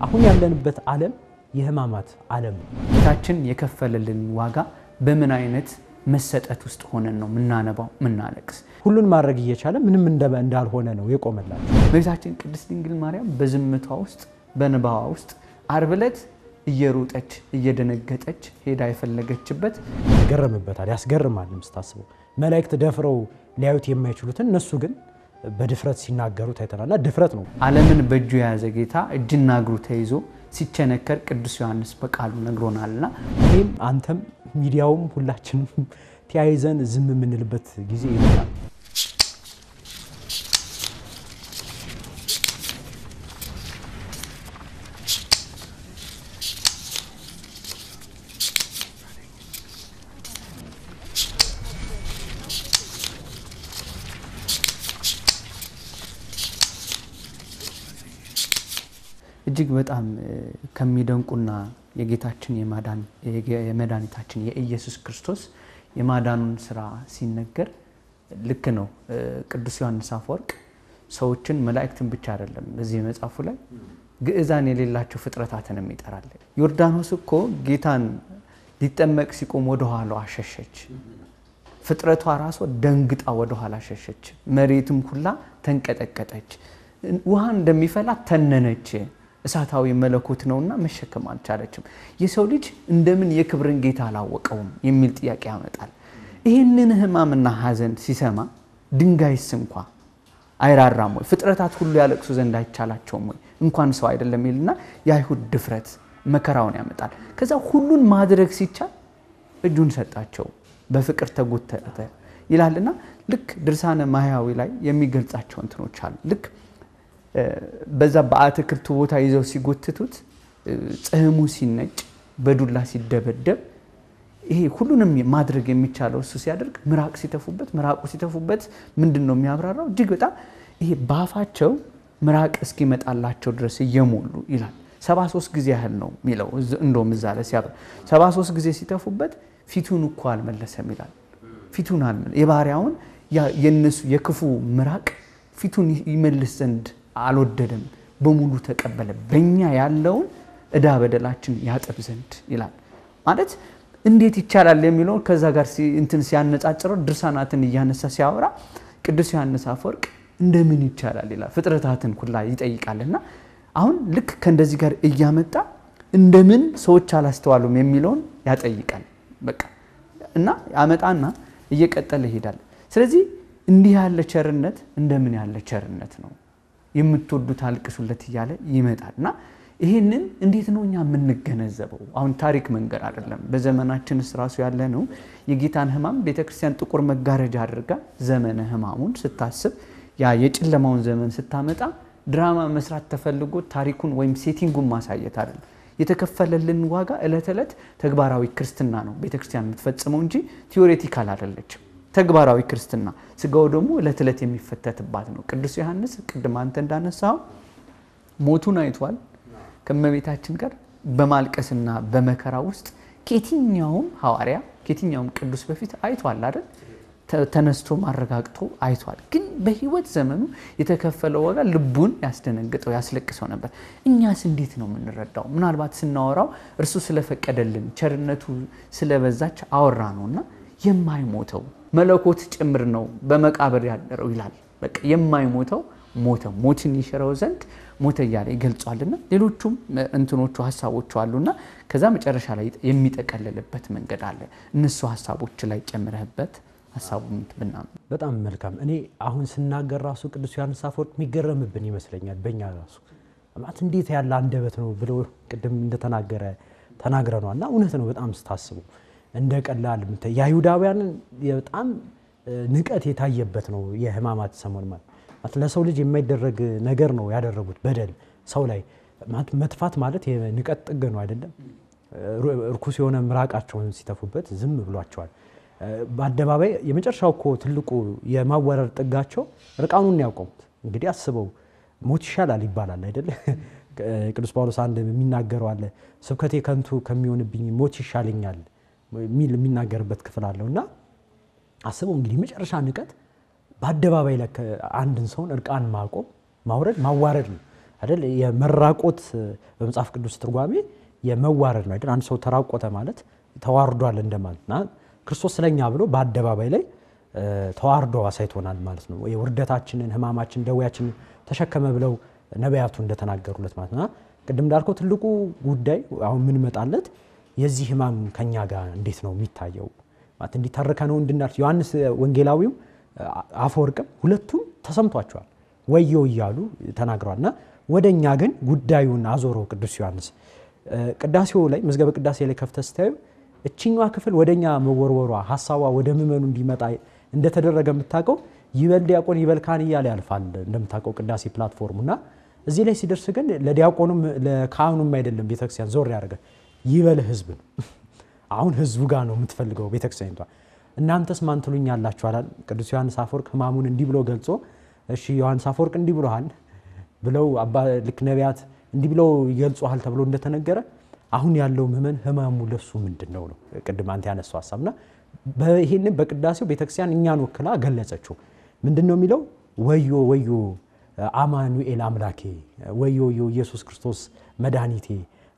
አሁን ያለንበት ዓለም የህማማት ዓለም ጌታችን የከፈለልን ዋጋ በምን አይነት መሰጠት ውስጥ ሆነን ነው ምናነባው ምናለቅስ ሁሉን ማድረግ እየቻለ ምንም እንዳልሆነ ነው የቆመላችሁ በቤታችን ቅድስት ድንግል ማርያም በዝምቷ ውስጥ በንባዋ ውስጥ ዓርብ ዕለት እየሮጠች እየደነገጠች ሄዳ የፈለገችበት ገረምበታል ያስገርማል ምስታስበው መላእክት ደፍረው ሊያዩት የማይችሉትን እነሱ ግን በድፍረት ሲናገሩ ታይተናልና ድፍረት ነው ዓለምን በእጁ የያዘ ጌታ እጅና እግሩ ተይዞ ሲቸነከር ቅዱስ ዮሐንስ በቃሉ ነግሮናልና እኔም አንተም ሚዲያውም ሁላችንም ተያይዘን ዝም ምንልበት ጊዜ ይመጣል እጅግ በጣም ከሚደንቁና የጌታችን የመድኃኒታችን የኢየሱስ ክርስቶስ የማዳኑን ስራ ሲነገር ልክ ነው ቅዱስ ዮሐንስ አፈወርቅ ሰዎችን መላእክትን ብቻ አይደለም በዚህ መጽሐፉ ላይ ግዕዛን የሌላቸው ፍጥረታትንም ይጠራል ዮርዳኖስ እኮ ጌታን ሊጠመቅ ሲቆም ወደ ኋላው አሸሸች ፍጥረቷ ራሷ ደንግጣ ወደ ኋላ አሸሸች መሬትም ሁላ ተንቀጠቀጠች ውሃ እንደሚፈላ ተነነች እሳታዊ መለኮት ነውና መሸከም አልቻለችም የሰው ልጅ እንደምን የክብርን ጌታ አላወቀውም የሚል ጥያቄ ያመጣል ይሄንን ህማምና ሐዘን ሲሰማ ድንጋይስ እንኳን አይራራም ወይ ፍጥረታት ሁሉ ያለቅሱ ዘንድ አይቻላቸውም ወይ እንኳን ሰው አይደለም ይልና የአይሁድ ድፍረት መከራውን ያመጣል ከዛ ሁሉን ማድረግ ሲቻል እጁን ሰጣቸው በፍቅር ተጎተተ ይላልና ልክ ድርሳነ ማህያዊ ላይ የሚገልጻቸው እንትኖች አሉ ልክ በዛ በአትክልቱ ቦታ ይዘው ሲጎትቱት ጽህሙ ሲነጭ በዱላ ሲደበደብ ይሄ ሁሉንም ማድረግ የሚቻለው እሱ ሲያደርግ ምራቁ ሲተፉበት ምንድነው የሚያብራራው እጅግ በጣም ይሄ ባፋቸው ምራቅ እስኪመጣላቸው ድረስ እየሞሉ ይላል 73 ጊዜ ያህል ነው ሚለው እንደውም እዛ ላይ ሲያብራ 73 ጊዜ ሲተፉበት ፊቱን እኮ አልመለሰም ይላል ፊቱን አልመለሰ የባሪያውን የነሱ የክፉ ምራቅ ፊቱን ይመልስ ዘንድ አልወደደም በሙሉ ተቀበለ በእኛ ያለውን እዳ በደላችን ያጠብ ዘንድ ይላል ማለት እንዴት ይቻላል የሚለው ከዛ ጋር እንትን ሲያነጻጽረው ድርሳናትን ያነሳ ሲያወራ ቅዱስ ዮሐንስ አፈወርቅ እንደምን ይቻላል ይላል ፍጥረታትን ሁላ ይጠይቃልና አሁን ልክ ከእንደዚህ ጋር እያመጣ እንደምን ሰዎች አላስተዋሉም የሚለውን ያጠይቃል በቃ እና ያመጣና እየቀጠለ ይሄዳል ስለዚህ እንዲህ ያለ ቸርነት እንደምን ያለ ቸርነት ነው የምትወዱት አልቅሱለት ይያለ ይመጣልና ይሄንን እንዴት ነው እኛ የምንገነዘበው አሁን ታሪክ መንገር አይደለም በዘመናችንስ ራሱ ያለ ነው የጌታን ህማም ቤተክርስቲያን ጥቁር መጋረጃ አድርጋ ዘመነ ህማሙን ስታስብ ያ የጨለማውን ዘመን ስታመጣ ድራማ መስራት ተፈልጎ ታሪኩን ወይም ሴቲንጉን ማሳየት አይደለም የተከፈለልን ዋጋ እለት ተግባራዊ ክርስትና ነው ቤተክርስቲያን የምትፈጽመው እንጂ ቲዮሬቲካል አይደለችም ተግባራዊ ክርስትና ስጋው ደግሞ እለት የሚፈተትባት ነው ቅዱስ ዮሐንስ ቅድም አንተ እንዳነሳው ሞቱን አይቷል ከመቤታችን ጋር በማልቀስና በመከራ ውስጥ ከየትኛውም ሐዋርያ ከየትኛውም ቅዱስ በፊት አይቷል አይደል ተነስቶ ማረጋግጦ አይቷል ግን በህይወት ዘመኑ የተከፈለው ዋጋ ልቡን ያስደነግጠው ያስለቅሰው ነበር እኛስ እንዴት ነው የምንረዳው ምናልባት ስናወራው እርሱ ስለፈቀደልን ቸርነቱ ስለበዛች አወራ ነውና የማይሞተው መለኮት ጭምር ነው በመቃብር ያደረው ይላል በቃ የማይሞተው ሞትን ይሽረው ዘንድ ሞተ ያለ ይገልጻልና ሌሎቹም እንትኖቹ ሐሳቦች አሉና ከዛ መጨረሻ ላይ የሚጠቀለልበት መንገድ አለ እነሱ ሐሳቦች ላይ ጨምረህበት ሐሳቡን ብናም በጣም መልካም እኔ አሁን ስናገር ራሱ ቅዱስ ዮሐንስ አፈወርቅ የሚገረምብን ይመስለኛል በእኛ ራሱ ማለት እንዴት ያለ አንደበት ነው ብሎ ቅድም እንደተናገረ ተናግረናልና እውነት ነው በጣም ስታስቡ እንደ ቀላል ያይሁዳውያን በጣም ንቀት የታየበት ነው የህማማት ሰሞን ማለት ለሰው ልጅ የማይደረግ ነገር ነው ያደረጉት በደል ሰው ላይ መጥፋት ማለት የንቀት ጥግ ነው አይደለም ርኩስ የሆነ ምራቃቸውን ሲተፉበት ዝም ብሏቸዋል በአደባባይ የመጨረሻው እኮ ትልቁ የማወረር ጥጋቸው ርቃኑን ያቆሙት እንግዲህ አስበው ሞት ይሻላል ይባላል አይደል ቅዱስ ጳውሎስ አንድ የሚናገረው አለ ስብከቴ ከንቱ ከሚሆንብኝ ሞት ይሻለኛል ሚል የሚናገርበት ክፍል አለውና አስበው እንግዲህ መጨረሻ ንቀት በአደባባይ ላይ አንድን ሰውን እርቃን ማቆም ማውረድ ማዋረድ ነው አይደል? የመራቆት በመጽሐፍ ቅዱስ ትርጓሜ የመዋረድ ነው አይደል? አንድ ሰው ተራቆተ ማለት ተዋርዷል እንደማለትና ክርስቶስ ስለኛ ብሎ በአደባባይ ላይ ተዋርዶ አሳይቶናል ማለት ነው። የውርደታችንን ህማማችን ደዌያችንን ተሸከመ ብለው ነቢያቱ እንደተናገሩለት ማለት ነው። ቅድም እንዳልከው ትልቁ ጉዳይ አሁን ምን መጣለት የዚህ ህማም ከኛ ጋር እንዴት ነው የሚታየው ማለት እንዲተርከ ነው እንድናርስ ዮሐንስ ወንጌላዊው አፈወርቅም ሁለቱም ተሰምቷቸዋል ወዮ እያሉ ተናግረዋልና ወደኛ ግን ጉዳዩን አዞረው ቅዱስ ዮሐንስ ቅዳሴው ላይ መዝገበ ቅዳሴ ላይ ከፍተህ ስታዩ እቺኛዋ ክፍል ወደኛ መወርወሯ ሐሳቧ ወደ ምመኑ እንዲመጣ እንደተደረገ የምታውቀው ይበል ዲያቆን ይበል ካህን እያለ ያልፋል እንደምታውቀው ቅዳሴ ፕላትፎርሙና እዚህ ላይ ሲደርስ ግን ለዲያቆኑም ለካህኑም አይደለም ቤተክርስቲያን ዞር ያደርገ ይበል ህዝብ ነው። አሁን ህዝቡ ጋር ነው የምትፈልገው ቤተክርስቲያኒቷ። እናንተስ ማን ትሉኛላችሁ አላል ቅዱስ ዮሐንስ አፈወርቅ ህማሙን እንዲህ ብሎ ገልጾ እሺ ዮሐንስ አፈወርቅ እንዲህ ብሎሃል ብለው አባ ልክ ነቢያት እንዲህ ብለው ይገልጹሃል ተብሎ እንደተነገረ አሁን ያለው ምመን ህማሙ ለሱ ምንድነው ነው ቅድም አንተ ያነሳው ሐሳብና በይሄንን በቅዳሴው ቤተክርስቲያን እኛን ወክላ ገለጸችው። ምንድነው የሚለው ወዮ ወዮ አማኑኤል አምላኬ ወዮ ወዮ ኢየሱስ ክርስቶስ መድኃኒቴ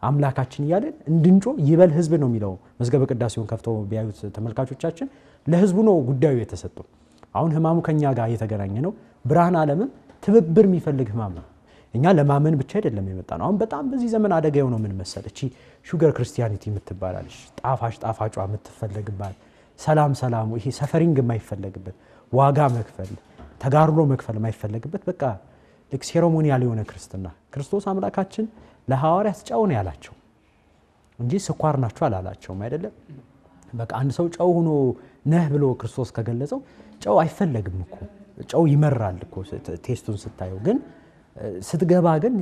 አምላካችን እያለ እንድንጮ ይበል ህዝብ ነው የሚለው መዝገበ ቅዳሴውን ከፍተው ቢያዩት ተመልካቾቻችን ለህዝቡ ነው ጉዳዩ የተሰጠው። አሁን ህማሙ ከኛ ጋር የተገናኘ ነው። ብርሃን ዓለምም ትብብር የሚፈልግ ህማም ነው። እኛ ለማመን ብቻ አይደለም የመጣ ነው። አሁን በጣም በዚህ ዘመን አደጋው ነው ምን መሰለች ሹገር ክርስቲያኒቲ የምትባላለች ጣፋጯ የምትፈልግባት ሰላም ሰላሙ ይሄ ሰፈሪንግ የማይፈልግበት ዋጋ መክፈል ተጋርሎ መክፈል የማይፈልግበት በቃ ልክ ሴሬሞኒያል የሆነ ክርስትና ክርስቶስ አምላካችን ለሐዋርያት ጨው ነው ያላቸው እንጂ ስኳር ናቸው አላላቸውም አይደለም። በቃ አንድ ሰው ጨው ሆኖ ነህ ብሎ ክርስቶስ ከገለጸው ጨው አይፈልግም እኮ ጨው ይመራል እኮ ቴስቱን ስታየው ግን ስትገባ ግን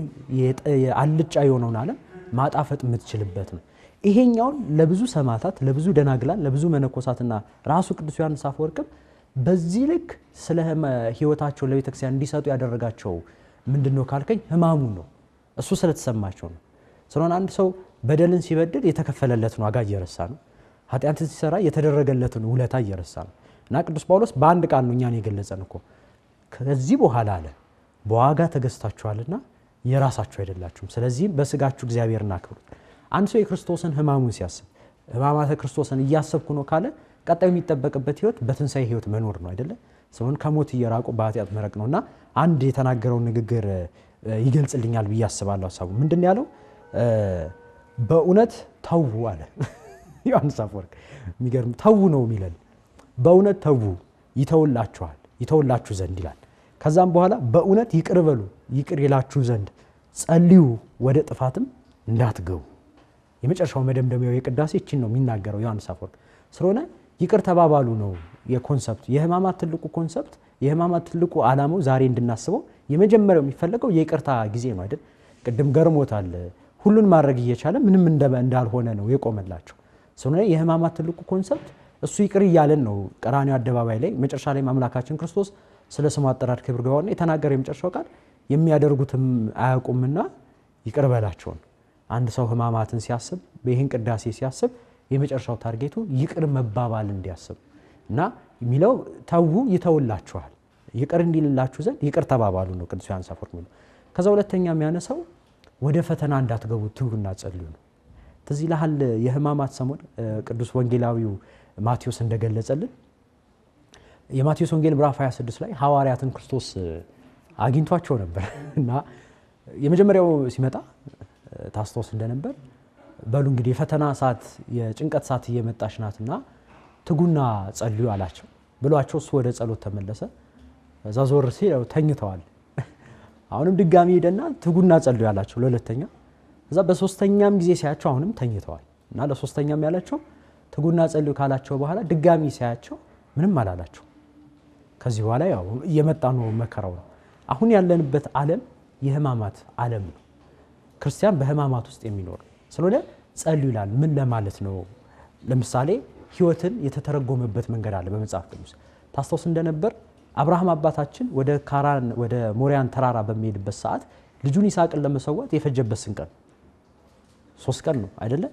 አልጫ የሆነውን ዓለም ማጣፈጥ የምትችልበት ነው። ይሄኛው ለብዙ ሰማዕታት ለብዙ ደናግላን ለብዙ መነኮሳትና ራሱ ቅዱስ ዮሐንስ አፈወርቅም በዚህ ልክ ስለ ህይወታቸው ለቤተክርስቲያን እንዲሰጡ ያደረጋቸው ምንድነው ካልከኝ ህማሙ ነው። እሱ ስለተሰማቸው ነው። ስለሆነ አንድ ሰው በደልን ሲበድል የተከፈለለትን ዋጋ እየረሳ ነው። ኃጢአትን ሲሰራ የተደረገለትን ውለታ እየረሳ ነው። እና ቅዱስ ጳውሎስ በአንድ ቃል ነው እኛን የገለጸን እኮ ከዚህ በኋላ አለ በዋጋ ተገዝታችኋልና የራሳችሁ አይደላችሁም። ስለዚህ በስጋችሁ እግዚአብሔርን አክብሩ። አንድ ሰው የክርስቶስን ህማሙን ሲያስብ ህማማተ ክርስቶስን እያሰብኩ ነው ካለ ቀጣዩ የሚጠበቅበት ህይወት በትንሳኤ ህይወት መኖር ነው አይደለ? ሰውን ከሞት እየራቁ በኃጢአት መረቅ ነውና አንድ የተናገረው ንግግር ይገልጽልኛል ብዬ አስባለሁ። ሐሳቡ ምንድነው ያለው? በእውነት ተው አለ ዮሐንስ አፈወርቅ። የሚገርም ተው ነው የሚለን። በእውነት ተው ይተውላችኋል ይተውላችሁ ዘንድ ይላል። ከዛም በኋላ በእውነት ይቅር በሉ ይቅር ይላችሁ ዘንድ ጸልዩ ወደ ጥፋትም እንዳትገቡ። የመጨረሻው መደምደሚያው የቅዳሴ እቺን ነው የሚናገረው ዮሐንስ አፈወርቅ። ስለሆነ ይቅር ተባባሉ ነው የኮንሰፕት የህማማት ትልቁ ኮንሰፕት የህማማት ትልቁ ዓላማው ዛሬ እንድናስበው የመጀመሪያው የሚፈልገው የይቅርታ ጊዜ ነው አይደል? ቅድም ገርሞታል ሁሉን ማድረግ እየቻለ ምንም እንዳልሆነ ነው የቆመላቸው። ስለሆነ የህማማት ትልቁ ኮንሰፕት እሱ ይቅር እያለን ነው። ቀራንዮ አደባባይ ላይ መጨረሻ ላይ አምላካችን ክርስቶስ ስለ ስሙ አጠራር ክብር ገዋና የተናገረ የመጨረሻው ቃል የሚያደርጉትም አያውቁምና ይቅር በላቸው። አንድ ሰው ህማማትን ሲያስብ በይህን ቅዳሴ ሲያስብ የመጨረሻው ታርጌቱ ይቅር መባባል እንዲያስብ እና የሚለው ተው ይተውላችኋል ይቅር እንዲልላችሁ ዘንድ ይቅር ተባባሉ ነው ቅዱስ ዮሐንስ አፈወርቅ የሚለው። ከዛ ሁለተኛ የሚያነሳው ወደ ፈተና እንዳትገቡ ትጉና ጸልዩ ነው። ስለዚህ ለሐል የህማማት ሰሞን ቅዱስ ወንጌላዊው ማቴዎስ እንደገለጸልን የማቴዎስ ወንጌል ምዕራፍ 26 ላይ ሐዋርያትን ክርስቶስ አግኝቷቸው ነበር እና የመጀመሪያው ሲመጣ ታስታውስ እንደነበር በሉ እንግዲህ የፈተና ሰዓት የጭንቀት ሰዓት እየመጣች ናትና ትጉና ጸልዩ አላቸው ብሏቸው እሱ ወደ ጸሎት ተመለሰ። እዛ ዞር ሲል ተኝተዋል። አሁንም ድጋሚ ሄደና ትጉና ጸልዩ አላቸው ለሁለተኛ። እዛ በሶስተኛም ጊዜ ሲያቸው አሁንም ተኝተዋል እና ለሶስተኛም ያላቸው ትጉና ጸልዩ ካላቸው በኋላ ድጋሚ ሲያቸው ምንም አላላቸው። ከዚህ በኋላ ያው እየመጣ ነው መከራው ነው። አሁን ያለንበት ዓለም የህማማት ዓለም ነው። ክርስቲያን በህማማት ውስጥ የሚኖር ስለሆነ ጸልዩ ይላል። ምን ለማለት ነው? ለምሳሌ ህይወትን የተተረጎመበት መንገድ አለ በመጽሐፍ ቅዱስ። ታስታውስ እንደነበር አብርሃም አባታችን ወደ ካራን ወደ ሞሪያን ተራራ በሚሄድበት ሰዓት ልጁን ይስሐቅን ለመሰዋት የፈጀበት ስንት ቀን? 3 ቀን ነው አይደለ?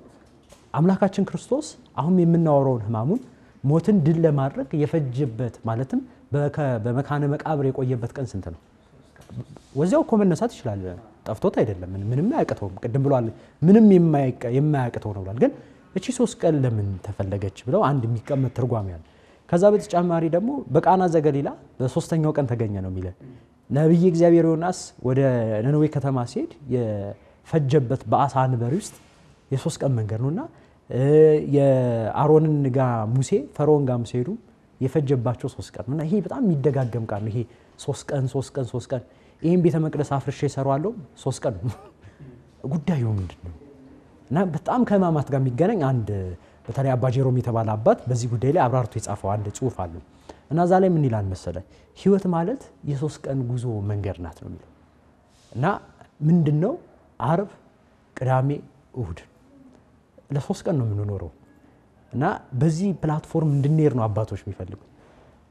አምላካችን ክርስቶስ አሁን የምናወራውን ህማሙን ሞትን ድል ለማድረግ የፈጀበት ማለትም በመካነ መቃብር የቆየበት ቀን ስንት ነው? ወዚያው እኮ መነሳት ይችላል ጠፍቶት አይደለም ምንም ያቀተው ቅድም ብሏል ምንም የማያቀተው ነው ብሏል ግን እቺ 3 ቀን ለምን ተፈለገች ብለው አንድ የሚቀመጥ ትርጓሜ ያለ ከዛ በተጨማሪ ደግሞ በቃና ዘገሊላ በ3ኛው ቀን ተገኘ ነው የሚለው ነብይ እግዚአብሔር ዮናስ ወደ ነነዌ ከተማ ሲሄድ የፈጀበት በአሳ አንበሪ ውስጥ የ3 ቀን መንገድ ነውና የአሮንን ጋር ሙሴ ፈርዖን ጋር ሲሄዱ የፈጀባቸው 3 ቀን ነውና ይሄ በጣም የሚደጋገም ቃል ነው ይሄ 3 ቀን ይሄን ቤተ መቅደስ አፍርሼ ሰራዋለሁ 3 ቀን ጉዳዩ ምንድነው እና በጣም ከማማት ጋር የሚገናኝ አንድ በተለይ አባ ጄሮም የተባለ አባት በዚህ ጉዳይ ላይ አብራርቶ የጻፈው አንድ ጽሑፍ አለ እና ዛ ላይ ምን ይላል መሰለ ህይወት ማለት የ3 ቀን ጉዞ መንገድ ናት ነው የሚለው እና ምንድነው አርብ ቅዳሜ እሁድ ለ3 ቀን ነው የምንኖረው እና በዚህ ፕላትፎርም እንድንሄድ ነው አባቶች የሚፈልጉ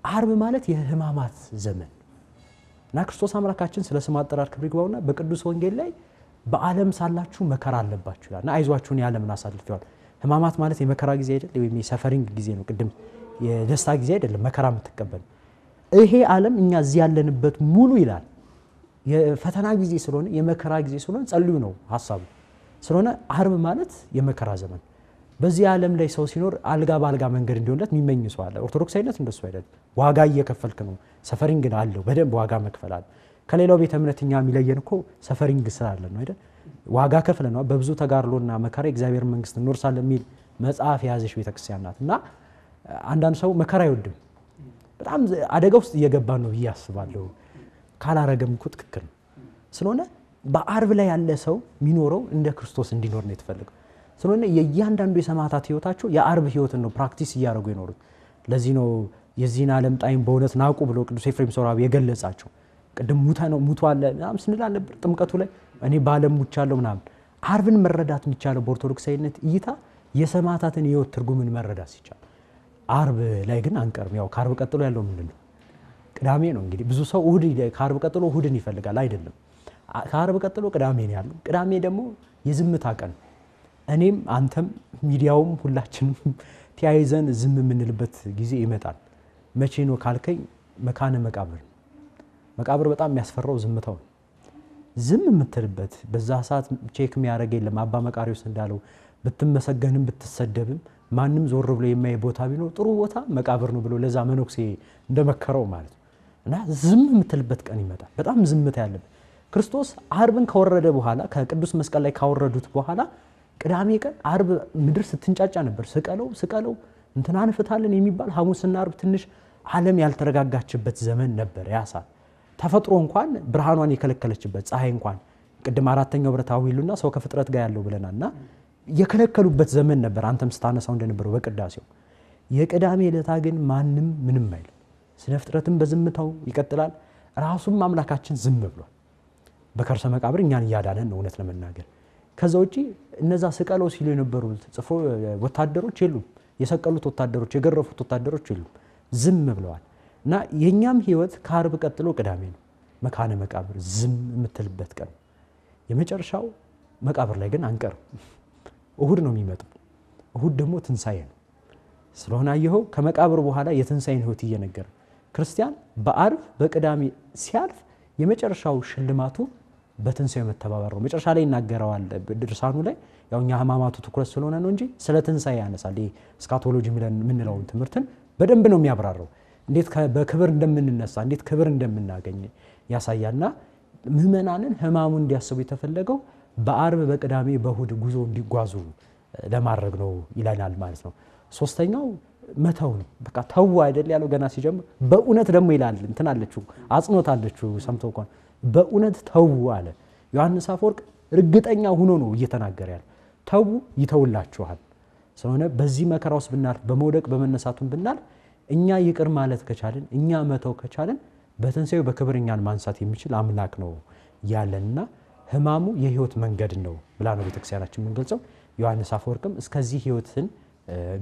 አርብ ማለት የህማማት ዘመን እና ክርስቶስ አምላካችን ስለ ስም አጠራር ክብር ይግባውና በቅዱስ ወንጌል ላይ በዓለም ሳላችሁ መከራ አለባችሁ ይላልና አይዟችሁን ያለምን አሳልፈዋል ህማማት ማለት የመከራ ጊዜ አይደል ወይ ሰፈሪንግ ጊዜ ነው ቅድም የደስታ ጊዜ አይደለም መከራ የምትቀበል ይሄ ዓለም እኛ እዚህ ያለንበት ሙሉ ይላል የፈተና ጊዜ ስለሆነ የመከራ ጊዜ ስለሆነ ጸልዩ ነው ሐሳቡ ስለሆነ አርብ ማለት የመከራ ዘመን በዚህ ዓለም ላይ ሰው ሲኖር አልጋ ባልጋ መንገድ እንዲሆንለት የሚመኝ ሰው አለ ኦርቶዶክሳዊነት እንደሱ አይደለም ዋጋ እየከፈልክ ነው ሰፈሪንግ አለው በደንብ ዋጋ መክፈል አለ ከሌላው ቤተ እምነትኛ የሚለየን እኮ ሰፈሪንግ ስላለ ነው አይደል ዋጋ ከፍለ ነው በብዙ ተጋርሎና መከራ እግዚአብሔር መንግስት እንወርሳለን የሚል መጽሐፍ ያዘሽ ቤተክርስቲያን ናትና አንዳንድ ሰው መከራ አይወድም በጣም አደጋ ውስጥ እየገባ ነው ያስባለው ካላረገም እኮ ትክክል ነው ስለሆነ በአርብ ላይ ያለ ሰው የሚኖረው እንደ ክርስቶስ እንዲኖር ነው የተፈለገው ስለሆነ የእያንዳንዱ የሰማዕታት ህይወታቸው የአርብ ህይወትን ነው ፕራክቲስ እያደረጉ ይኖሩት ለዚህ ነው የዚህን ዓለም ጣይም በእውነት ናቁ ብሎ ቅዱስ ኤፍሬም ሶራቢ የገለጻቸው ቅድም ሙቱ አለ ምናምን ስንል ነበር ጥምቀቱ ላይ እኔ ባለም ሙቻለሁ ምናምን አርብን መረዳት የሚቻለው በኦርቶዶክሳዊነት እይታ የሰማዕታትን ህይወት ትርጉምን መረዳት ሲቻል አርብ ላይ ግን አንቀርም ያው ካርብ ቀጥሎ ያለው ምንድነው ቅዳሜ ነው እንግዲህ ብዙ ሰው እሁድ ካርብ ቀጥሎ እሁድን ይፈልጋል አይደለም ካርብ ቀጥሎ ቅዳሜ ነው ያለው ቅዳሜ ደግሞ የዝምታ ቀን እኔም አንተም ሚዲያውም ሁላችንም ተያይዘን ዝም የምንልበት ጊዜ ይመጣል መቼ ነው ካልከኝ መካነ መቃብር በጣም የሚያስፈራው ዝምታው ዝም የምትልበት በዛ ሰዓት ቼክ የሚያደርግ የለም አባ መቃሪዎስ እንዳለው ብትመሰገንም ብትሰደብም ማንም ዞር ብሎ የማይ ቦታ ቢኖር ጥሩ ቦታ መቃብር ነው ብሎ ለዛ መኖክሴ እንደመከረው ማለት እና ዝም የምትልበት ቀን ይመጣል በጣም ዝምታ ያለበት ክርስቶስ አርብን ከወረደ በኋላ ከቅዱስ መስቀል ላይ ካወረዱት በኋላ ቅዳሜ ቀን አርብ ምድር ስትንጫጫ ነበር ስቀለው እንትናን ፍታለን የሚባል ሐሙስና አርብ ትንሽ ዓለም ያልተረጋጋችበት ዘመን ነበር ያሳ ተፈጥሮ እንኳን ብርሃኗን የከለከለችበት ፀሐይ እንኳን ቅድም አራተኛው ብረታዊሉና ሰው ከፍጥረት ጋር ያለው ብለናልና የከለከሉበት ዘመን ነበር አንተም ስታነሳው እንደነበረው በቅዳሴው የቅዳሜ ዕለት ግን ማንም ምንም አይል ስለ ፍጥረትም በዝምታው ይቀጥላል ራሱም አምላካችን ዝም ብሏል በከርሰ መቃብር እኛን ያዳነን ነው እውነት ለመናገር ከዛው እጪ እነዛ ስቀለው ሲሉ የነበሩት ጽፎ ወታደሮች የሉም የሰቀሉት ወታደሮች የገረፉት ወታደሮች የሉም ዝም ብለዋል እና የኛም ህይወት ካርብ ቀጥሎ ቅዳሜ ነው መካነ መቃብር ዝም የምትልበት ቀን የመጨረሻው መቃብር ላይ ግን አንቀር እሁድ ነው የሚመጣው እሁድ ደግሞ ትንሳኤ ነው ስለሆነ አይሆ ከመቃብር በኋላ የትንሳኤን ህይወት እየነገረ ክርስቲያን በአርብ በቅዳሜ ሲያልፍ የመጨረሻው ሽልማቱ በትንሳኤ መተባበር ነው መጨረሻ ላይ ይናገራል ድርሳኑ ላይ ያውኛ ህማማቱ ትኩረት ስለሆነ ነው እንጂ ስለ ትንሳኤ ያነሳል ስካቶሎጂ ምንለው ትምህርትን በደንብ ነው የሚያብራራው እንዴት በክብር እንደምንነሳ እንዴት ክብር እንደምናገኝ ያሳያልና ምእመናንን ህማሙን እንዲያስቡ የተፈለገው በአርብ በቅዳሜ በእሁድ ጉዞ እንዲጓዙ ለማድረግ ነው ይላል ማለት ነው ሶስተኛው መተው ነው በቃ ተው አይደል ያለው ገና ሲጀምር በእውነት ደግሞ ይላል እንትን አለችው አጽኖት አለችው ሰምተው እንኳን በእውነት ተው አለ ዮሐንስ አፈወርቅ እርግጠኛ ሆኖ ነው እየተናገረ ያለው ተው ይተውላችኋል ስለሆነ በዚህ መከራ ውስጥ ብናልፍ በመውደቅ በመነሳቱን ብናልፍ እኛ ይቅር ማለት ከቻልን እኛ መተው ከቻልን በትንሳኤው በክብር እኛን ማንሳት የሚችል አምላክ ነው ያለንና ህማሙ የህይወት መንገድ ነው ብላ ነው ቤተክርስቲያናችን የምንገልጸው ዮሐንስ አፈወርቅም እስከዚህ ህይወትን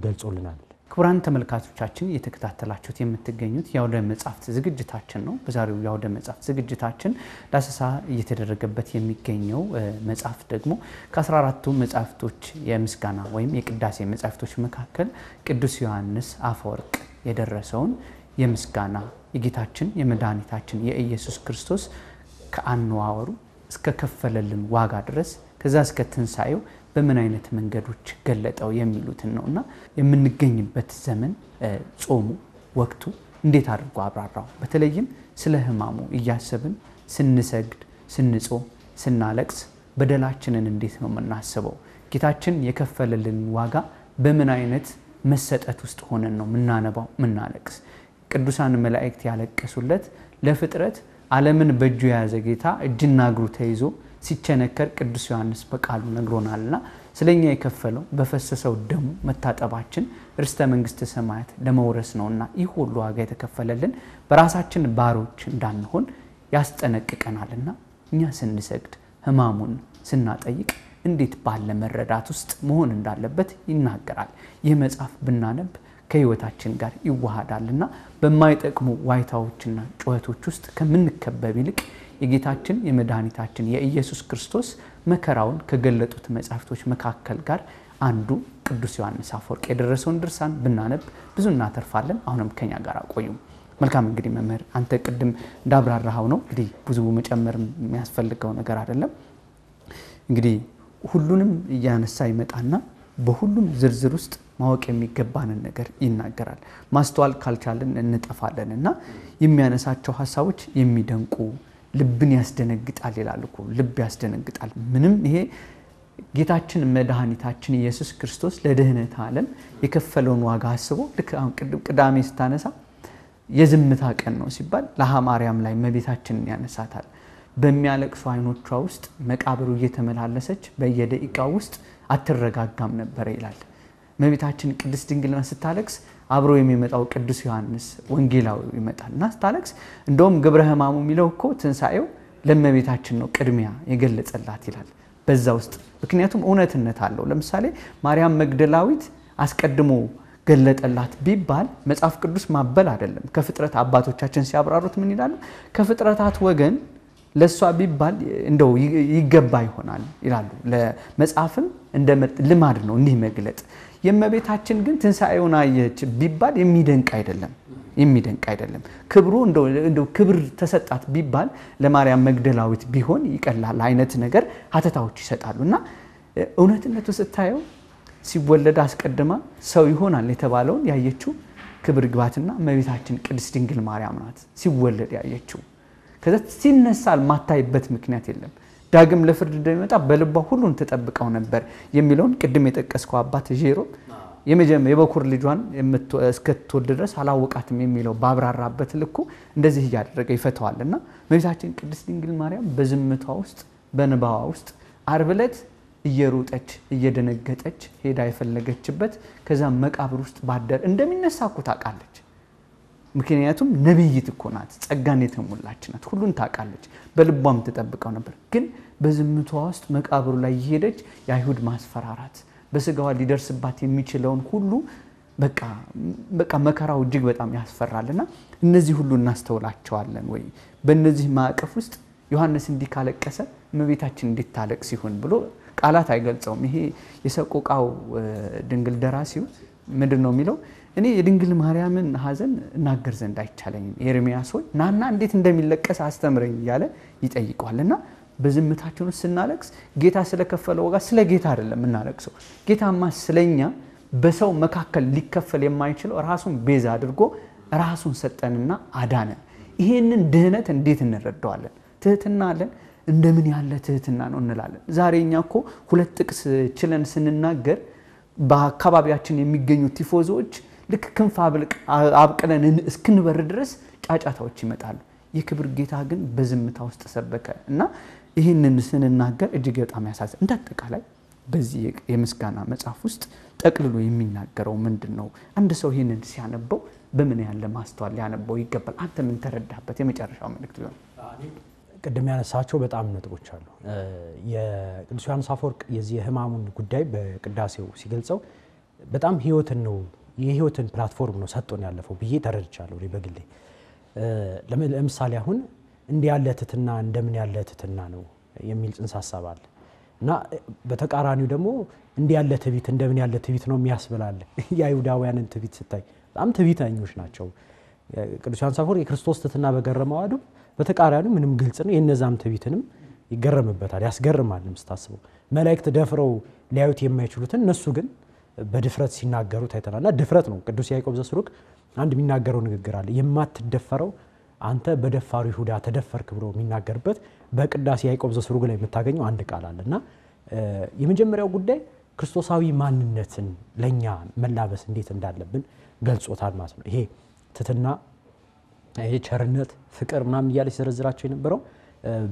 ገልጾልናል ክቡራን ተመልካቾቻችን እየተከታተላችሁት የምትገኙት ያውደ መጻሕፍት ዝግጅታችን ነው በዛሬው ያውደ መጻሕፍት ዝግጅታችን ዳሰሳ እየተደረገበት የሚገኘው መጽሐፍ ደግሞ ከ14ቱ መጽሐፍቶች የምስጋና ወይም የቅዳሴ መጽሐፍቶች መካከል ቅዱስ ዮሐንስ አፈወርቅ የደረሰውን የምስጋና የጌታችን የመድኃኒታችን የኢየሱስ ክርስቶስ ከአንዋወሩ እስከ ከፈለልን ዋጋ ድረስ ከዛ እስከ ትንሳኤው በምን አይነት መንገዶች ገለጠው የሚሉትን ነውና የምንገኝበት ዘመን ጾሙ ወቅቱ እንዴት አድርጎ አብራራው። በተለይም ስለ ሕማሙ እያሰብን ስንሰግድ ስንጾም ስናለቅስ በደላችንን እንዴት ነው የምናስበው? ጌታችን የከፈለልን ዋጋ በምን አይነት መሰጠት ውስጥ ሆነን ነው ምናነባው ምናለቅስ? ቅዱሳን መላእክት ያለቀሱለት ለፍጥረት ዓለምን በእጁ የያዘ ጌታ እጅና እግሩ ተይዞ ሲቸነከር ቅዱስ ዮሐንስ በቃሉ ነግሮናልና ስለኛ የከፈለው በፈሰሰው ደሙ መታጠባችን ርስተ መንግስተ ሰማያት ለመውረስ ነውና ይህ ሁሉ ዋጋ የተከፈለልን በራሳችን ባሮች እንዳንሆን ያስጠነቅቀናልና እኛ ስንሰግድ ሕማሙን ስናጠይቅ እንዴት ባለ መረዳት ውስጥ መሆን እንዳለበት ይናገራል። ይህ መጽሐፍ ብናነብ ከህይወታችን ጋር ይዋሃዳልና በማይጠቅሙ ዋይታዎችና ጩኸቶች ውስጥ ከምንከበብ ይልቅ የጌታችን የመድኃኒታችን የኢየሱስ ክርስቶስ መከራውን ከገለጡት መጻሕፍቶች መካከል ጋር አንዱ ቅዱስ ዮሐንስ አፈወርቅ የደረሰውን ድርሳን ብናነብ ብዙ እናተርፋለን። አሁንም ከኛ ጋር ቆዩ። መልካም እንግዲህ መምህር አንተ ቅድም እንዳብራራው ነው እንግዲህ ብዙ መጨመር የሚያስፈልገው ነገር አይደለም። እንግዲህ ሁሉንም ያነሳ ይመጣና በሁሉም ዝርዝር ውስጥ ማወቅ የሚገባንን ነገር ይናገራል። ማስተዋል ካልቻለን እንጠፋለንና የሚያነሳቸው ሐሳቦች የሚደንቁ ልብን ያስደነግጣል ይላል እኮ ልብ ያስደነግጣል። ምንም ይሄ ጌታችን መድኃኒታችን ኢየሱስ ክርስቶስ ለድህነት ዓለም የከፈለውን ዋጋ አስቦ ልክ አሁን ቅዳሜ ስታነሳ የዝምታ ቀን ነው ሲባል ለሃ ማርያም ላይ መቤታችንን ያነሳታል። በሚያለቅሱ አይኖቿ ውስጥ መቃብሩ እየተመላለሰች በየደቂቃው ውስጥ አትረጋጋም ነበር ይላል። መቤታችን ቅድስት ድንግልና ስታለቅስ አብሮ የሚመጣው ቅዱስ ዮሐንስ ወንጌላዊ ይመጣልና ስታለቅስ እንደውም ግብረ ሕማሙ የሚለው እኮ ትንሳኤው ለመቤታችን ነው ቅድሚያ የገለጸላት ይላል። በዛ ውስጥ ምክንያቱም እውነትነት አለው። ለምሳሌ ማርያም መግደላዊት አስቀድሞ ገለጠላት ቢባል መጽሐፍ ቅዱስ ማበል አይደለም። ከፍጥረት አባቶቻችን ሲያብራሩት ምን ይላሉ? ከፍጥረታት ወገን ለሷ ቢባል እንደው ይገባ ይሆናል ይላሉ። ለመጽሐፍም እንደ ልማድ ነው እንዲህ መግለጥ። የመቤታችን ግን ትንሳኤውን አየች ቢባል የሚደንቅ አይደለም። ክብሩ እንደው ክብር ተሰጣት ቢባል ለማርያም መግደላዊት ቢሆን ይቀላል አይነት ነገር ሀተታዎች ይሰጣሉና እውነትነቱ ስታየው ሲወለድ አስቀድማ ሰው ይሆናል የተባለውን ያየችው ክብር ግባትና መቤታችን ቅድስት ድንግል ማርያም ናት ሲወለድ ያየችው። ከዛ ሲነሳል ማታይበት ምክንያት የለም። ዳግም ለፍርድ እንደሚመጣ በልቧ ሁሉን ተጠብቀው ነበር የሚለውን ቅድም የጠቀስከው አባት ጄሮ የበኩር ልጇን እስከትወልድ ድረስ አላወቃትም የሚለው ባብራራበት ልኩ እንደዚህ ያደረገ ይፈተዋልና መቤታችን ቅድስት ድንግል ማርያም በዝምቷ ውስጥ በንባዋ ውስጥ ዓርብ ዕለት እየሮጠች እየደነገጠች ሄዳ የፈለገችበት ከዛ መቃብር ውስጥ ባደር እንደሚነሳ እኮ ታውቃለች። ምክንያቱም ነብይት እኮ ናት፣ ጸጋን የተሞላች ናት፣ ሁሉን ታውቃለች፣ በልቧም ተጠብቀው ነበር። ግን በዝምቷ ውስጥ መቃብሩ ላይ እየሄደች የአይሁድ ማስፈራራት በስጋዋ ሊደርስባት የሚችለውን ሁሉ በቃ መከራው እጅግ በጣም ያስፈራልና እነዚህ ሁሉ እናስተውላቸዋለን ወይ? በእነዚህ ማዕቀፍ ውስጥ ዮሐንስ እንዲህ ካለቀሰ እመቤታችን እንዴት ታለቅስ ይሆን ብሎ ቃላት አይገልጸውም። ይሄ የሰቆቃው ድንግል ደራሲው ምንድነው የሚለው? እኔ የድንግል ማርያምን ሐዘን እናገር ዘንድ አይቻለኝም፣ ኤርሚያስ ሆይ ናና እንዴት እንደሚለቀስ አስተምረኝ እያለ ይጠይቀዋልና በዝምታችን ስናለቅስ ጌታ ስለከፈለው ዋጋ ስለ ጌታ አይደለም እናለቅሰው። ጌታማ ስለኛ በሰው መካከል ሊከፈል የማይችለው ራሱን ቤዛ አድርጎ ራሱን ሰጠንና አዳነን። ይሄንን ድህነት እንዴት እንረዳዋለን? ትህትና አለን። እንደምን ያለ ትህትና ነው እንላለን። ዛሬኛ እኮ ሁለት ጥቅስ ችለን ስንናገር በአካባቢያችን የሚገኙ ቲፎዞች ልክ ክንፍ አብቅለን እስክንበር ድረስ ጫጫታዎች ይመጣሉ። የክብር ጌታ ግን በዝምታ ውስጥ ሰበከ እና ይህንን ስንናገር እጅግ በጣም ያሳዝናል። እንደአጠቃላይ በዚህ የምስጋና መጽሐፍ ውስጥ ጠቅልሎ የሚናገረው ምንድነው? አንድ ሰው ይህንን ሲያነበው በምን ያለ ማስተዋል ሊያነበው ይገባል? አንተ ምን ተረዳበት? የመጨረሻው መልእክት ይሆን? ቅድም ያነሳቸው በጣም ነጥቦች አሉ። የቅዱስ ዮሐንስ አፈወርቅ የዚህ የሕማሙን ጉዳይ በቅዳሴው ሲገልጸው በጣም ህይወትን ነው የህይወትን ፕላትፎርም ነው ሰጥቶን ያለፈው ብዬ ተረድቻለሁ በግሌ። ለምሳሌ አሁን እንዲህ ያለ ትህትና እንደምን ያለ ትህትና ነው የሚል ጽንሰ ሐሳብ አለ እና በተቃራኒው ደግሞ እንዲህ ያለ ትዕቢት እንደምን ያለ ትዕቢት ነው የሚያስብላል። የአይሁዳውያንን ትዕቢት ስታይ በጣም ትዕቢተኞች ናቸው። ቅዱስ ዮሐንስ አፈወርቅ የክርስቶስ ትህትና በገረመው አዱ በተቃራኒው ምንም ግልጽ ነው የነዛም ትዕቢትንም ይገረምበታል ያስገርማልም ስታስበው መላእክት ደፍረው ሊያዩት የማይችሉትን እነሱ ግን በድፍረት ሲናገሩ ታይተናልና ድፍረት ነው ቅዱስ ያዕቆብ ዘስሩግ አንድ የሚናገረው ንግግር አለ የማትደፈረው አንተ በደፋሩ ይሁዳ ተደፈርክ ብሎ የሚናገርበት በቅዳሴ ያዕቆብ ዘስሩግ ላይ የምታገኘው አንድ ቃል አለና የመጀመሪያው ጉዳይ ክርስቶሳዊ ማንነትን ለኛ መላበስ እንዴት እንዳለብን ገልጾታል ማለት ነው ይሄ ትትና ይሄ ቸርነት ፍቅር ምናምን እያለ ሲዘረዝራቸው የነበረው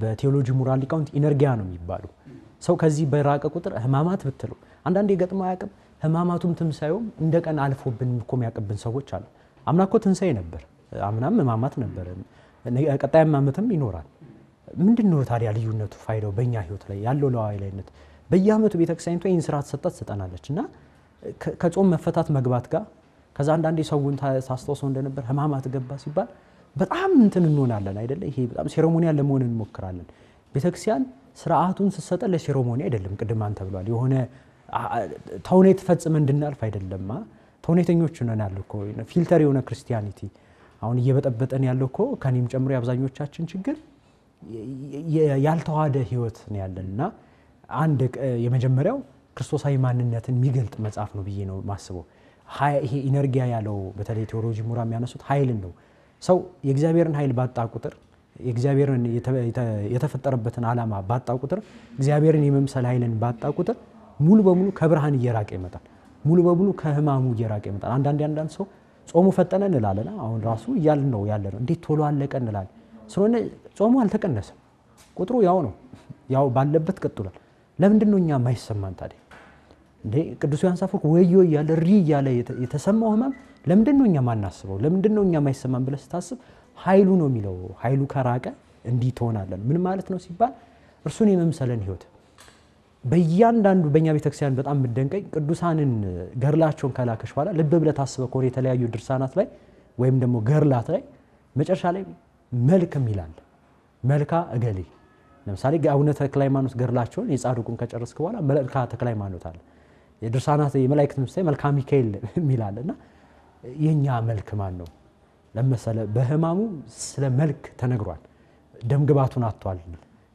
በቴዎሎጂ ሞራል ሊቃውንት ኢነርጊያ ነው የሚባሉ ሰው ከዚህ በራቀ ቁጥር ህማማት ብትሉ አንዳንዴ ገጥማ ያቅም ህማማቱም ትንሳኤውም እንደቀን አልፎብን እኮ የሚያቀብን ሰዎች አሉ አምናኮ ትንሳኤ ነበር አምናም ህማማት ነበር ቀጣይም ዓመትም ይኖራል ምንድነው ታዲያ ልዩነቱ ፋይዳው በእኛ ህይወት ላይ ያለው ለዋይላይነት በየዓመቱ ቤተክርስቲያኒቷ ይህን ስርዓት ሰጣት ሰጠናለችና ከጾም መፈታት መግባት ጋር ከዛ አንዳንዴ ሰውን ታስተውሰው እንደነበር ህማማት ገባ ሲባል በጣም እንትን እንሆናለን አይደለ ይሄ በጣም ሴሬሞኒያል ለመሆን እንሞክራለን ቤተክርስቲያን ስርዓቱን ሰሰጠ ለሴሬሞኒ አይደለም ቅድም አንተ ብሏል የሆነ ተውኔት ፈጽመ እንድናልፍ አይደለም ተውኔተኞች ነን ያለው እኮ ፊልተር የሆነ ክርስቲያኒቲ አሁን እየበጠበጠን ያለው እኮ ከኔም ጨምሮ ያብዛኞቻችን ችግር ያልተዋደ ህይወት ነው ያለንና አንድ የመጀመሪያው ክርስቶሳዊ ማንነትን የሚገልጥ መጽሐፍ ነው ብዬ ነው ማስበው ይሄ ኢነርጊያ ያለው በተለይ ቴዎሎጂ ሙራ የሚያነሱት ኃይልን ነው ሰው የእግዚአብሔርን ኃይል ባጣ ቁጥር የእግዚአብሔርን የተፈጠረበትን ዓላማ ባጣ ቁጥር እግዚአብሔርን የመምሰል ኃይልን ባጣ ቁጥር ሙሉ በሙሉ ከብርሃን እየራቀ ይመጣል ሙሉ በሙሉ ከህማሙ እየራቀ ይመጣል አንዳንድ ሰው ጾሙ ፈጠነ እንላለና አሁን ራሱ እያልን ነው ያለነው እንዴት ቶሎ አለቀ እንላለን ስለሆነ ጾሙ አልተቀነሰም ቁጥሩ ያው ነው ያው ባለበት ቀጥሏል ለምንድነው እኛ ማይሰማን ታዲያ እንዴ ቅዱስ ዮሐንስ አፈወርቅ ወዮ ያለ ሪ ያለ የተሰማው ህማም ለምንድነው እኛ ማናስበው ለምንድነው እኛ ማይሰማን ብለህ ስታስብ ኃይሉ ነው የሚለው ኃይሉ ከራቀ እንዲህ ትሆናለን ምን ማለት ነው ሲባል እርሱን የመምሰለን ህይወት በእያንዳንዱ በእኛ ቤተክርስቲያን በጣም ምደንቀኝ ቅዱሳንን ገርላቸውን ከላከሽ በኋላ ልብ ብለህ ታስበው ከሆነ የተለያዩ ድርሳናት ላይ ወይም ደግሞ ገርላት ላይ መጨረሻ ላይ መልክም ይላል መልካ እገሌ ለምሳሌ አቡነ ተክለ ሃይማኖት ገርላቸውን የጻድቁን ከጨረስክ በኋላ መልካ ተክለ ሃይማኖት አለ የድርሳናት የመላእክት ምሳሌ መልካ ሚካኤል የሚላልና የኛ መልክ ማን ነው ለምሳሌ በህማሙ ስለ መልክ ተነግሯል ደምግባቱን አጥቷል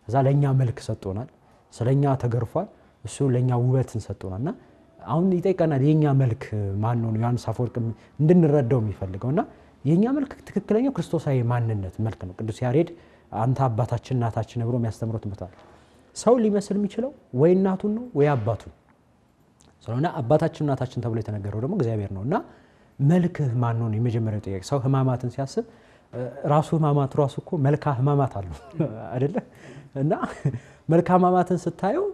ከዛ ለኛ መልክ ሰጥቶናል ስለኛ ተገርፏል እሱ ለኛ ውበትን ሰጥቶናልና አሁን ይጠይቀናል የኛ መልክ ማን ነው ዮሐንስ አፈወርቅ እንድንረዳው የሚፈልገውና የኛ መልክ ትክክለኛው ክርስቶሳዊ ማንነት መልክ ነው ቅዱስ ያሬድ አንተ አባታችን እናታችን ብሎ የሚያስተምሩት መጣል ሰው ሊመስል የሚችለው ወይ እናቱን ነው ወይ አባቱን ስለሆነ አባታችን እናታችን ተብሎ የተነገረው ደግሞ እግዚአብሔር ነውና መልክ ማን ነው የመጀመሪያው ጥያቄ ሰው ህማማትን ሲያስብ ራሱ ህማማት ራሱ እኮ መልካ ህማማት አሉ አይደለ እና መልካ ህማማትን ስታየው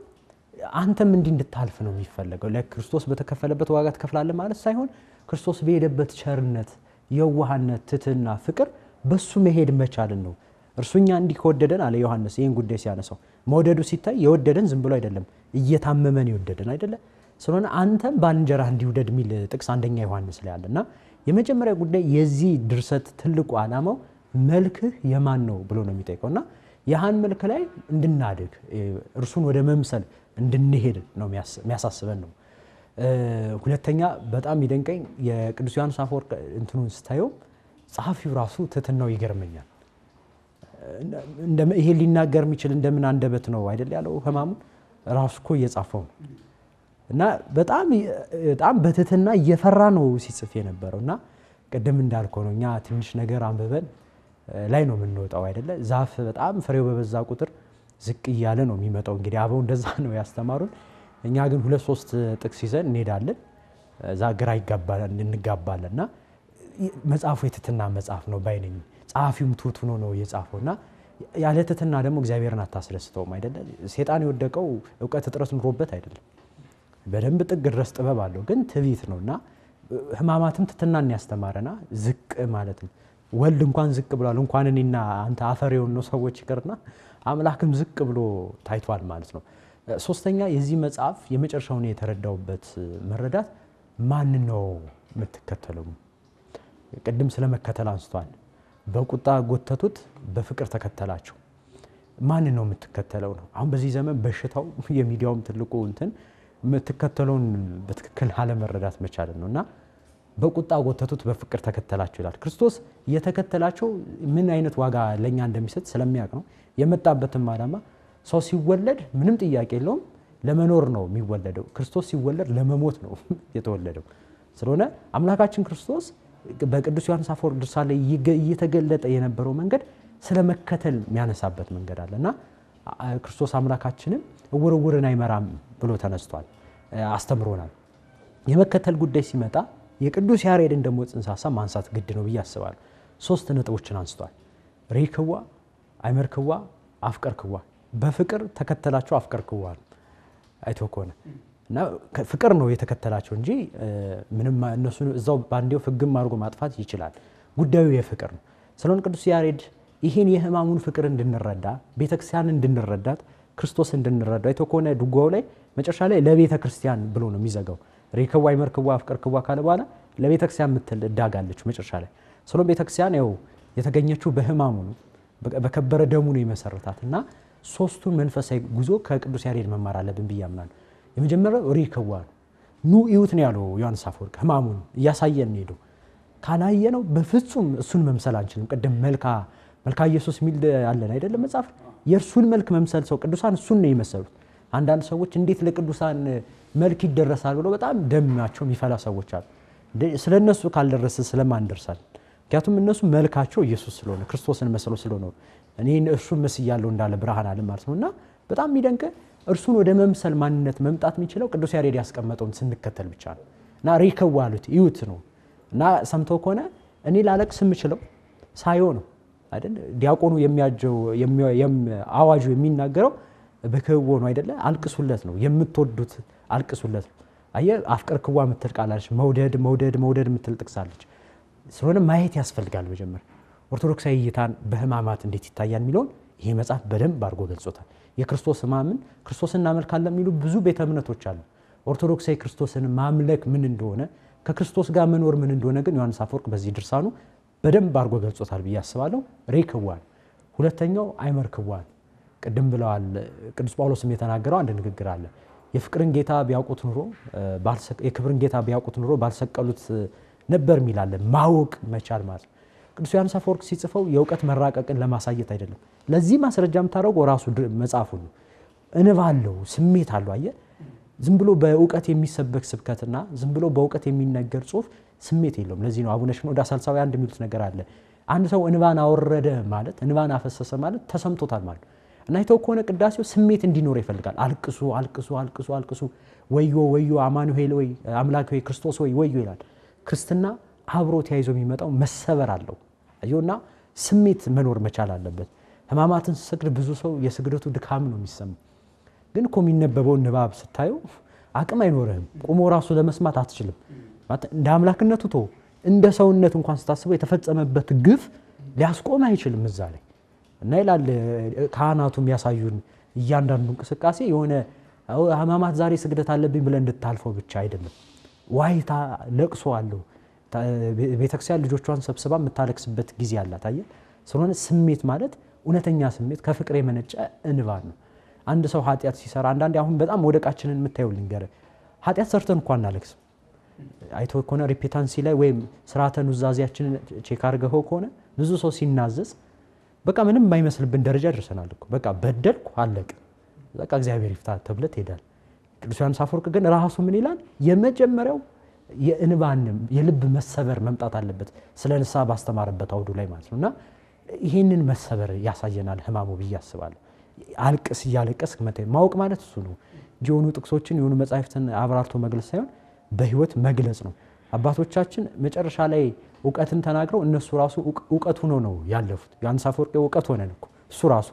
አንተም እንድታልፍ ነው የሚፈልገው ለክርስቶስ በተከፈለበት ዋጋ ተከፍላለህ ማለት ሳይሆን ክርስቶስ በሄደበት ቸርነት የዋህነት ትትና ፍቅር በሱ መሄድ መቻልን ነው እርሱኛ እንዲከወደደን አለ ዮሐንስ ይሄን ጉዳይ ሲያነሳው መወደዱ ሲታይ የወደደን ዝም ብሎ አይደለም እየታመመን ይወደደን አይደለ ስለሆነ አንተም ባልንጀራህ እንዲወደድ ሚል ጥቅስ አንደኛ ዮሐንስ ላይ አለና የመጀመሪያ ጉዳይ የዚህ ድርሰት ትልቁ ዓላማው መልክህ የማን ነው ብሎ ነው የሚጠይቀውና ያሃን መልክ ላይ እንድናድግ እርሱን ወደ መምሰል እንድንሄድ ነው የሚያሳስበን ነው ሁለተኛ በጣም ይደንቀኝ የቅዱስ ዮሐንስ አፈወርቅ እንትኑን ስታየው ጸሐፊው ራሱ ትትናው ይገርመኛል ይሄ ሊናገር የሚችል እንደምን አንደበት ነው አይደል ያለው ህማሙ ራሱ እኮ እየጻፈው እና በጣም በትትና እየፈራ ነው ሲጽፍ የነበረውና ቀደም እንዳልከው ነው እኛ ትንሽ ነገር አንበበን ላይ ነው የምንወጣው አይደለ ዛፍ በጣም ፍሬው በበዛ ቁጥር ዝቅ ይያለ ነው የሚመጣው እንግዲህ አበው እንደዛ ነው ያስተማሩን እኛ ግን 2-3 ጥቅስ ይዘን እንሄዳለን ዛግራ ይጋባል እንጋባለና መጽሐፉ የትትና መጽሐፍ ነው ባይነኝ ጻፊውም ትሁት ሆኖ ነው የጻፈውና ያለ ትትና ደግሞ እግዚአብሔርን አታስደስተውም አይደለ ሰይጣን የወደቀው ዕውቀት እጥረት ኑሮበት አይደለም በደንብ ጥግ ድረስ ጥበብ አለው ግን ትዕቢት ነውና ህማማትም ትትናን ያስተማረና ዝቅ ማለት ነው ወልድ እንኳን ዝቅ ብሏል እንኳን እኔና አንተ አፈር ነው ሰዎች ይቀርና አምላክም ዝቅ ብሎ ታይቷል ማለት ነው ሶስተኛ የዚህ መጽሐፍ የመጨረሻውን የተረዳውበት መረዳት ማን ነው የምትከተለው ቅድም ስለመከተል አንስቷል በቁጣ ጎተቱት በፍቅር ተከተላቸው ማን ነው የምትከተለው ነው አሁን በዚህ ዘመን በሽታው የሚዲያውም ትልቁ እንትን የምትከተለውን በትክክል አለ መረዳት መቻል ነውና በቁጣ ጎተቱት በፍቅር ተከተላቸው ይላል ክርስቶስ የተከተላቸው ምን አይነት ዋጋ ለኛ እንደሚሰጥ ስለሚያውቅ ነው የመጣበትም ዓላማ ሰው ሲወለድ ምንም ጥያቄ የለውም ለመኖር ነው የሚወለደው ክርስቶስ ሲወለድ ለመሞት ነው የተወለደው ስለሆነ አምላካችን ክርስቶስ በቅዱስ ዮሐንስ አፈወርቅ ድርሳን ላይ እየተገለጠ የነበረው መንገድ ስለመከተል የሚያነሳበት መንገድ አለና ክርስቶስ አምላካችንን እውርውርን አይመራም ብሎ ተነስቷል አስተምሮናል የመከተል ጉዳይ ሲመጣ የቅዱስ ያሬድን ደሞ ጽንሰ ሐሳብ ማንሳት ግድ ነው በያስባል ሶስት ነጥቦችን አንስቷል ሪክዋ አይመርክዋ አፍቀርክዋ በፍቅር ተከተላቸው አፍቀርክዋ አይቶኮነ እና ፍቅር ነው የተከተላቸው እንጂ ምንም እነሱ እዛው ባንዴው ፍግም አድርጎ ማጥፋት ይችላል ጉዳዩ የፍቅር ነው ስለሆነ ቅዱስ ያሬድ ይሄን የህማሙን ፍቅር እንድንረዳ ቤተክርስቲያን እንድንረዳት ክርስቶስ እንድንረዳ አይቶኮነ ዱጓው ላይ መጨረሻ ላይ ለቤተ ክርስቲያን ብሎ ነው የሚዘጋው ሪክዋ አይመርክዋ አፍቀርክዋ ካለ በኋላ ለቤተክርስቲያን ምትል ዳጋለች መጨረሻ ላይ ስለሆነ ቤተክርስቲያን ያው የተገኘችው በህማሙ ነው በከበረ ደሙ ነው የመሰረታትና ሶስቱን መንፈሳዊ ጉዞ ከቅዱስ ያሬድ መማር አለብን በያምናለሁ የመጀመሪያው ሪክዋ ኑ ይውት ነው ያለው ዮሐንስ አፈወርቅ ህማሙን ያሳየን ሄዶ ካላየነው በፍጹም እሱን መምሰል አንችልም ቀደም መልካ ኢየሱስ ሚል አለን አይደለም መጻፍ የእርሱን መልክ መምሰል ሰው ቅዱሳን እሱን ነው የመሰሉት አንዳንድ ሰዎች እንዴት ለቅዱሳን መልክ ይደረሳል ብሎ በጣም ደማቸው የሚፈላ ሰዎች አሉ ስለነሱ ካልደረሰ ስለማን ደርሳል ምክንያቱም እነሱ መልካቸው ኢየሱስ ስለሆነ ክርስቶስን መስሎ ስለሆነ እኔ እርሱን መስያለሁ እንዳለ ብርሃን አለ ማለት ነውና በጣም የሚደንቅ እርሱን ወደ መምሰል ማንነት መምጣት የሚችለው ቅዱስ ያሬድ ያስቀመጠውን ስንከተል ብቻ ነውና ሪክዋ አሉት ይውት ነው እና ሰምተው ከሆነ እኔ ላለቅስ የምችለው ሳይሆ ነው አይደል ዲያቆኑ የሚያጀው አዋጁ የሚናገረው በከው ነው አይደለ አልቅሱለት ነው የምትወዱት አልቅሱለት ነው አየ አፍቀርክዋ ምትል ቃላለች መውደድ ምትል ጥቅሳለች ስለሆነ ማየት ያስፈልጋል በጀመር ኦርቶዶክሳዊ እይታን በህማማት እንዴት ይታያል ሚሉን ይሄ መጽሐፍ በደንብ አድርጎ ገልጾታል የክርስቶስ ህማምን ክርስቶስን እናመልካለን የሚሉ ብዙ ቤተ እምነቶች አሉ ኦርቶዶክሳዊ ክርስቶስን ማምለክ ምን እንደሆነ ከክርስቶስ ጋር መኖር ምን እንደሆነ ግን ዮሐንስ አፈወርቅ በዚህ ድርሳኑ በደንብ አድርጎ ገልጾታል በያስባለው ሪክዋ ሁለተኛው አይመርክዋ ቅድም ብለዋል ቅዱስ ጳውሎስም የተናገረው አንድ ንግግር አለ የፍቅርን ጌታ ቢያውቁት ኑሮ የክብርን ጌታ ቢያውቁት ኑሮ ባልሰቀሉት ነበር ሚላለ ማወቅ መቻል ማለት ቅዱስ ዮሐንስ አፈወርቅ ሲጽፈው የእውቀት መራቀቅን ለማሳየት አይደለም ለዚህ ማስረጃም ታረገው ራሱ መጽሐፉ ነው እንባለው ስሜት አለው አየ ዝም ብሎ በእውቀት የሚሰበክ ስብከትና ዝም ብሎ በእውቀት የሚነገር ጽሁፍ ስሜት የለውም ለዚህ ነው አቡነ ሽኖዳ ሳልሳዊ አንድ የሚሉት ነገር አለ አንድ ሰው እንባን አወረደ ማለት እንባን አፈሰሰ ማለት ተሰምቶታል ማለት እና ይተኮነ ቅዳሴው ስሜት እንዲኖር ይፈልጋል አልቅሱ ወዮ አማኑኤል ወይ አምላክ ወይ ክርስቶስ ወይ ይላል ክርስትና አብሮ ተያይዞ የሚመጣው መሰበር አለው አይዮና ስሜት መኖር መቻል አለበት ህማማትን ሲሰግድ ብዙ ሰው የስግደቱ ድካም ነው የሚሰማው ግን ኮሚነበበው ንባብ ስታዩ አቅም አይኖርህም ቆሞ ራሱ ለመስማት አትችልም ማለት እንደ አምላክነቱ ተው እንደ ሰውነት እንኳን ስታስበው የተፈጸመበት ግፍ ሊያስቆም አይችልም እዛ ላይ እና ይላል ካህናቱም ያሳዩን እያንዳንዱ እንቅስቃሴ የሆነ ህማማት ዛሬ ስግደት አለብኝ ብለ እንድታልፈው ብቻ አይደለም ዋይታ ለቅሶ አለው ቤተክርስቲያን ልጆቿን ሰብስባ መታለቅስበት ጊዜ አላት አየ ስለሆነ ስሜት ማለት እውነተኛ ስሜት ከፍቅር የመነጨ እንባ ነው አንድ ሰው ኃጢያት ሲሰራ አንዳንዴ አሁን በጣም ወደቃችንን የምታየው ልንገር ኃጢያት ሰርተን እንኳን እናለቅስ አይቶ ከሆነ ሪፒታንሲ ላይ ወይም ስርዓተ ኑዛዜያችንን ቼክ አድርገው ከሆነ ብዙ ሰው ሲናዘዝ በቃ ምንም የማይመስልብን ደረጃ ደርሰናል እኮ በቃ በደልኩ አለቀ በቃ እግዚአብሔር ይፍታ ተብለት ሄዳል ቅዱስ ዮሐንስ አፈወርቅ ግን ራሱ ምን ይላል የመጀመሪያው የእንባን የልብ መሰበር መምጣት አለበት ስለ ንስሐ ባስተማረበት አውዱ ላይ ማለት ነውና ይሄንን መሰበር ያሳየናል ህማሙ በያስባል አልቅስ ያለቀስ ማወቅ ማለት እሱ ነው ጆኑ ጥቅሶችን የሆኑ መጻሕፍትን አብራርቶ መግለጽ ሳይሆን በህይወት መግለጽ ነው አባቶቻችን መጨረሻ ላይ ዕውቀትን ተናግረው እነሱ ራሱ ዕውቀት ሆኖ ነው ያለፉት ዮሐንስ አፈወርቅ ዕውቀት ሆነ ነው እሱ ራሱ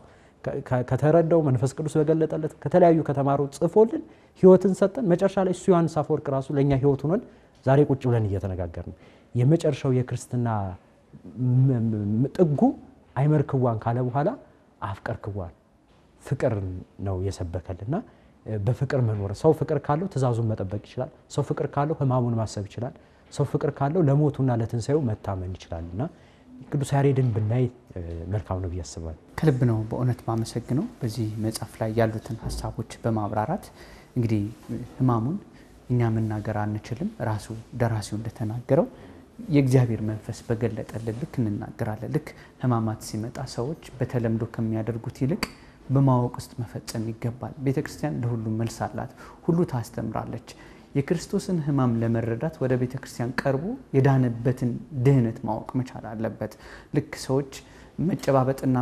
ከተረዳው መንፈስ ቅዱስ በገለጠለት ከተለያዩ ከተማሩ ጽፎልን ህይወትን ሰጠን መጨረሻ ላይ እሱ ዮሐንስ አፈወርቅ ራሱ ለኛ ህይወት ሆነን ዛሬ ቁጭ ብለን እየተነጋገርን የመጨረሻው የክርስትና ጥጉ አይመርክዋን ካለ በኋላ አፍቀርክዋን ፍቅር ነው የሰበከልና በፍቅር መኖር ሰው ፍቅር ካለው ትእዛዙን መጠበቅ ይችላል ሰው ፍቅር ካለው ህማሙን ማሰብ ይችላል ሰው ፍቅር ካለው ለሞቱና ለትንሳኤው መታመን ይችላልና ቅዱስ ያሬድን ብናይ መልካም ነው በያስባል ከልብ ነው በእውነት ማመሰግነው በዚህ መጽሐፍ ላይ ያሉትን ሐሳቦች በማብራራት እንግዲህ ህማሙን እኛ መናገር አንችልም ራሱ ደራሲው እንደተናገረው የእግዚአብሔር መንፈስ በገለጠልን ልክ እንናገራለን ልክ ህማማት ሲመጣ ሰዎች በተለምዶ ከሚያደርጉት ይልቅ በማወቅ ውስጥ መፈጸም ይገባል። ቤተክርስቲያን ለሁሉም መልስ አላት፣ ሁሉ ታስተምራለች። የክርስቶስን ሕማም ለመረዳት ወደ ቤተክርስቲያን ቀርቦ የዳነበትን ድህነት ማወቅ መቻል አለበት። ልክ ሰዎች መጨባበጥና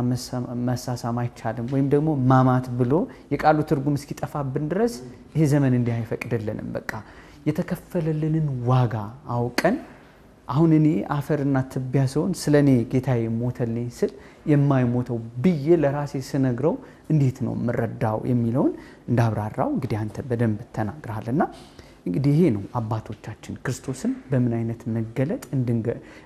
መሳሳም አይቻልም ወይም ደግሞ ማማት ብሎ የቃሉ ትርጉም እስኪጠፋብን ድረስ ይሄ ዘመን እንዲህ አይፈቅድልንም። በቃ የተከፈለልንን ዋጋ አውቀን አሁን እኔ አፈርና ትቢያ ሰውን ስለኔ ጌታዬ ሞተልኝ ስል የማይሞተው ብዬ ለራሴ ስነግረው እንዴት ነው ምረዳው የሚለውን እንዳብራራው እንግዲህ አንተ በደንብ ተናግረሃልና እንግዲህ ይሄ ነው አባቶቻችን ክርስቶስን በምን አይነት መገለጥ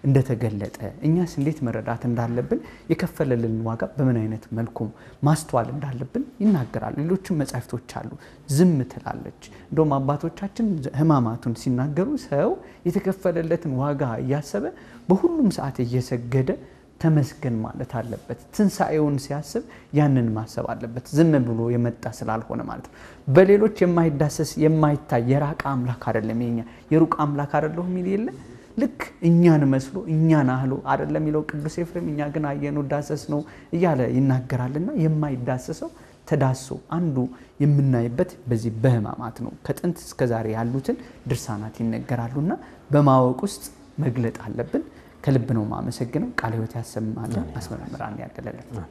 እንደተገለጠ እኛስ እንዴት መረዳት እንዳለብን የከፈለልን ዋጋ በምን አይነት መልኩ ማስተዋል እንዳለብን ይናገራሉ። ሌሎችም መጻሕፍቶች አሉ። ዝም ትላለች። እንደውም አባቶቻችን ሕማማቱን ሲናገሩ ሰው የተከፈለለትን ዋጋ እያሰበ በሁሉም ሰዓት እየሰገደ ተመስገን ማለት አለበት። ትንሳኤውን ሲያስብ ያንን ማሰብ አለበት። ዝም ብሎ የመጣ ስላልሆነ ማለት ነው። በሌሎች የማይዳሰስ የማይታይ የራቀ አምላክ አይደለም። የሩቅ አምላክ አይደለም የሚል የለ ልክ እኛን መስሎ እኛን አህሎ አይደለም የሚለው ቅዱስ ኤፍሬም እኛ ግን አየነው ዳሰስ ነው እያለ ይናገራልና የማይዳሰሰው ተዳሶ አንዱ የምናይበት በዚህ በሕማማት ነው። ከጥንት እስከ ዛሬ ያሉትን ድርሳናት ይነገራሉና በማወቅ ውስጥ መግለጥ አለብን። ከልብ ነው ማመሰግነው። ቃለ ሕይወት ያሰማልን፣ አስመራን ያደለልን።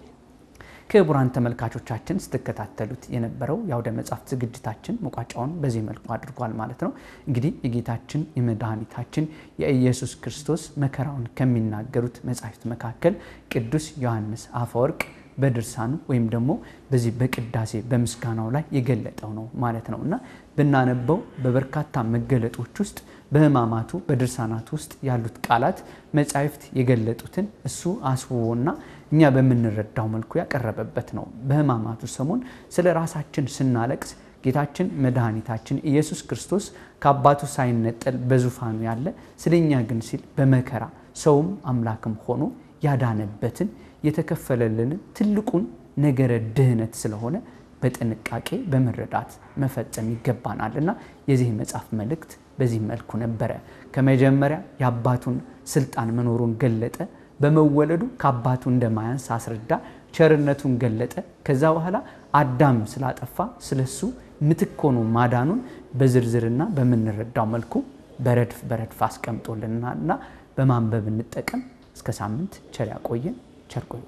ክቡራን ተመልካቾቻችን ስትከታተሉት የነበረው የአውደ መጽሐፍት ዝግጅታችን መቋጫውን በዚህ መልኩ አድርጓል ማለት ነው። እንግዲህ የጌታችን የመድኃኒታችን የኢየሱስ ክርስቶስ መከራውን ከሚናገሩት መጻሕፍት መካከል ቅዱስ ዮሐንስ አፈወርቅ በድርሳኑ ወይም ደግሞ በዚህ በቅዳሴ በምስጋናው ላይ የገለጠው ነው ማለት ነውና ብናነበው በበርካታ መገለጦች ውስጥ በሕማማቱ በድርሳናቱ ውስጥ ያሉት ቃላት መጻሕፍት የገለጡትን እሱ አስውቦና እኛ በምንረዳው መልኩ ያቀረበበት ነው። በሕማማቱ ሰሞን ስለ ራሳችን ስናለቅስ ጌታችን መድኃኒታችን ኢየሱስ ክርስቶስ ከአባቱ ሳይነጠል በዙፋኑ ያለ ስለኛ ግን ሲል በመከራ ሰውም አምላክም ሆኖ ያዳነበትን የተከፈለልን ትልቁን ነገረ ድህነት ስለሆነ በጥንቃቄ በመረዳት መፈጸም ይገባናልና የዚህ መጽሐፍ መልእክት በዚህ መልኩ ነበረ። ከመጀመሪያ የአባቱን ስልጣን መኖሩን ገለጠ። በመወለዱ ከአባቱ እንደማያንስ አስረዳ፣ ቸርነቱን ገለጠ። ከዛ በኋላ አዳም ስላጠፋ ስለሱ ምትክ ሆኖ ማዳኑን በዝርዝርና በምንረዳው መልኩ በረድፍ አስቀምጦልናልና በማንበብ እንጠቀም። እስከ ሳምንት ቸር ያቆየን። ቸር ቆዩ።